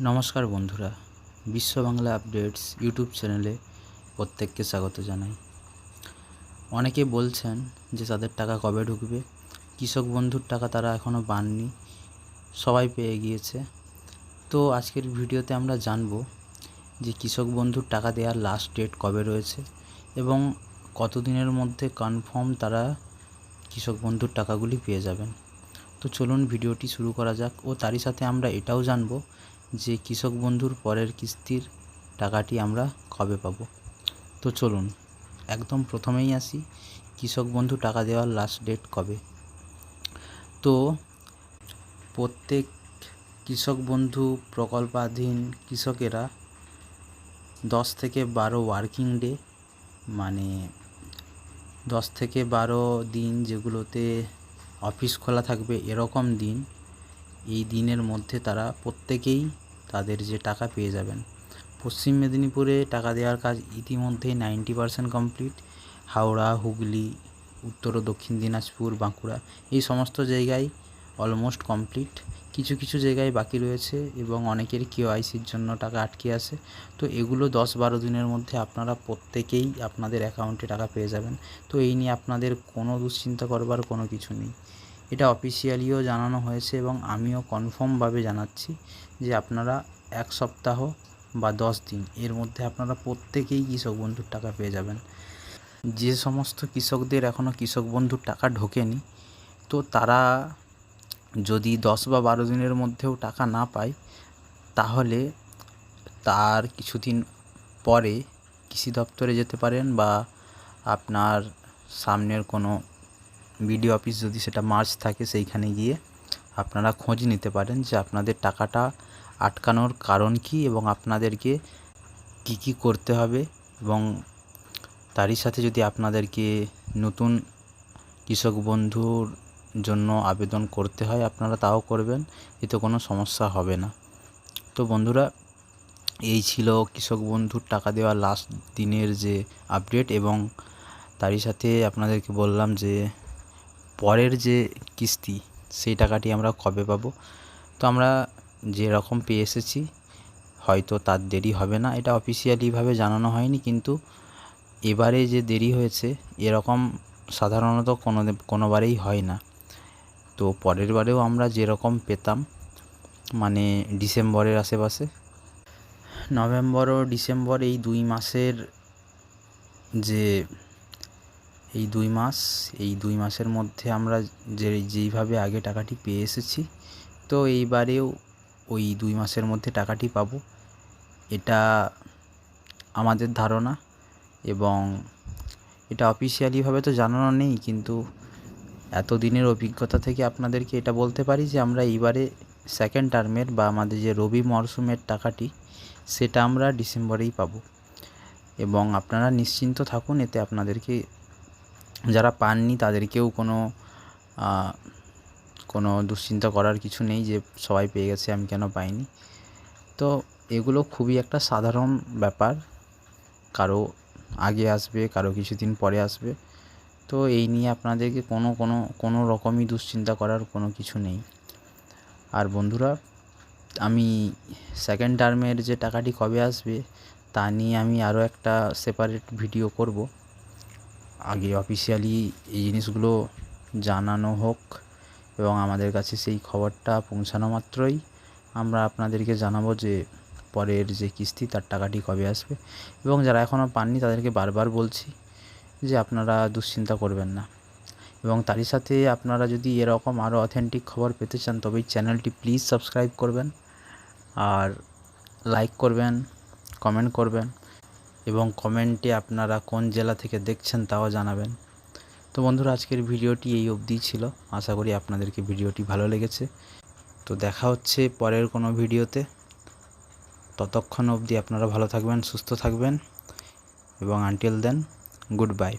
নমস্কার বন্ধুরা, বিশ্ব বাংলা আপডেটস ইউটিউব চ্যানেলে প্রত্যেককে স্বাগত জানাই। অনেকে বলছেন যে তাদের টাকা কবে ঢুকবে। কৃষক বন্ধুর টাকা তারা এখনও পাননি, সবাই পেয়ে গিয়েছে। তো আজকের ভিডিওতে আমরা জানব যে কৃষক বন্ধুর টাকা দেওয়ার লাস্ট ডেট কবে রয়েছে এবং কতদিনের মধ্যে কনফার্ম তারা কৃষক বন্ধুর টাকাগুলি পেয়ে যাবেন। তো চলুন ভিডিওটি শুরু করা যাক। ও তারই সাথে আমরা এটাও জানব যে কৃষক বন্ধুর পরের কিস্তির টাকাটি আমরা কবে পাব। তো চলুন একদম প্রথমেই আসি, কৃষক বন্ধু টাকা দেওয়ার লাস্ট ডেট কবে। তো প্রত্যেক কৃষক বন্ধু প্রকল্পাধীন কৃষকেরা 10 থেকে 12 ওয়ার্কিং ডে, মানে 10 থেকে 12 দিন যেগুলোতে অফিস খোলা থাকবে এরকম দিন, এই দিনের মধ্যে তারা প্রত্যেকেই তাদের যে টাকা পেয়ে যাবেন। পশ্চিম মেদিনীপুরে টাকা দেওয়ার কাজ ইতিমধ্যেই 90% কমপ্লিট। হাওড়া, হুগলি, উত্তর ও দক্ষিণ দিনাজপুর, বাঁকুড়া এই সমস্ত জায়গায় অলমোস্ট কমপ্লিট। কিছু কিছু জায়গায় বাকি রয়েছে এবং অনেকের কেওআইসির জন্য টাকা আটকে আছে। তো এগুলো 10-12 দিনের মধ্যে আপনারা প্রত্যেকেই আপনাদের অ্যাকাউন্টে টাকা পেয়ে যাবেন। তো এই নিয়ে আপনাদের কোনো দুশ্চিন্তা করবার কোনো কিছু নেই। এটা অফিসিয়ালিও জানানো হয়েছে এবং আমিও কনফার্মভাবে জানাচ্ছি যে আপনারা 1 সপ্তাহ বা 10 দিন এর মধ্যে আপনারা প্রত্যেকেই কৃষক বন্ধুর টাকা পেয়ে যাবেন। যে সমস্ত কৃষকদের এখনও কৃষক বন্ধুর টাকা ঢোকেনি, তো তারা যদি 10 বা 12 দিনের মধ্যেও টাকা না পায়, তাহলে তার কিছুদিন পরে কৃষি দপ্তরে যেতে পারেন বা আপনার সামনের কোনো বিডিও অফিস যদি সেটা মার্চ থাকে সেইখানে গিয়ে আপনারা খোঁজ নিতে পারেন যে আপনাদের টাকাটা আটকানোর কারণ কী এবং আপনাদেরকে কী কী করতে হবে। এবং তারই সাথে যদি আপনাদেরকে নতুন কৃষক বন্ধুর জন্য আবেদন করতে হয় আপনারা তাও করবেন, এতে কোনো সমস্যা হবে না। তো বন্ধুরা, এই ছিল কৃষক বন্ধুর টাকা দেওয়ার লাস্ট দিনের যে আপডেট এবং তারই সাথে আপনাদেরকে বললাম যে পরের যে কিস্তি সেই টাকাটি আমরা কবে পাবো। তো আমরা যেরকম পেয়ে এসেছি হয়তো তার দেরি হবে না, এটা অফিসিয়ালিভাবে জানানো হয়নি, কিন্তু এবারে যে দেরি হয়েছে এরকম সাধারণত কোনোবারেই হয় না। তো পরের বারেও আমরা যেরকম পেতাম, মানে ডিসেম্বরের আশেপাশে, নভেম্বর ও ডিসেম্বর এই 2 মাসের যে এই 2 মাসের মধ্যে আমরা যেইভাবে আগে টাকাটি পেয়ে এসেছি, তো এইবারেও ওই 2 মাসের মধ্যে টাকাটি পাবো, এটা আমাদের ধারণা। এবং এটা অফিসিয়ালিভাবে তো জানানো নেই, কিন্তু এতদিনের অভিজ্ঞতা থেকে আপনাদেরকে এটা বলতে পারি যে আমরা এইবারে সেকেন্ড টার্মের বা আমাদের যে রবি মরশুমের টাকাটি সেটা আমরা ডিসেম্বরেই পাবো। এবং আপনারা নিশ্চিন্ত থাকুন, এতে আপনাদেরকে যারা পাননি তাদেরকেও কোনো দুশ্চিন্তা করার কিছু নেই যে সবাই পেয়ে গেছে আমি কেন পাইনি। তো এগুলো খুবই একটা সাধারণ ব্যাপার, কারো আগে আসবে, কারো কিছুদিন পরে আসবে। তো এই নিয়ে আপনাদেরকে কোনো রকমই দুশ্চিন্তা করার কোনো কিছু নেই। আর বন্ধুরা, আমি সেকেন্ড টার্মের যে টাকাটি কবে আসবে তা নিয়ে আমি আরও একটা সেপারেট ভিডিও করব। আগে অফিসিয়ালি এই জিনিসগুলো জানানো হোক এবং আমাদের কাছে সেই খবরটা পৌঁছানো মাত্রই আমরা আপনাদেরকে জানাবো যে পরের যে কিস্তি তার টাকাটি কবে আসবে। এবং যারা এখনও পাননি তাদেরকে বারবার বলছি যে আপনারা দুশ্চিন্তা করবেন না। এবং তারই সাথে আপনারা যদি এরকম আরও অথেন্টিক খবর পেতে চান তবে এই চ্যানেলটি প্লিজ সাবস্ক্রাইব করবেন আর লাইক করবেন, কমেন্ট করবেন এবং কমেন্টে আপনারা কোন জেলা থেকে দেখছেন তাও জানাবেন। তো বন্ধুরা, আজকের ভিডিওটি এই অবধিই ছিল। আশা করি আপনাদেরকে ভিডিওটি ভালো লেগেছে। তো দেখা হচ্ছে পরের কোনো ভিডিওতে। ততক্ষণ অবধি আপনারা ভালো থাকবেন, সুস্থ থাকবেন এবং আনটিল দেন, গুড বাই।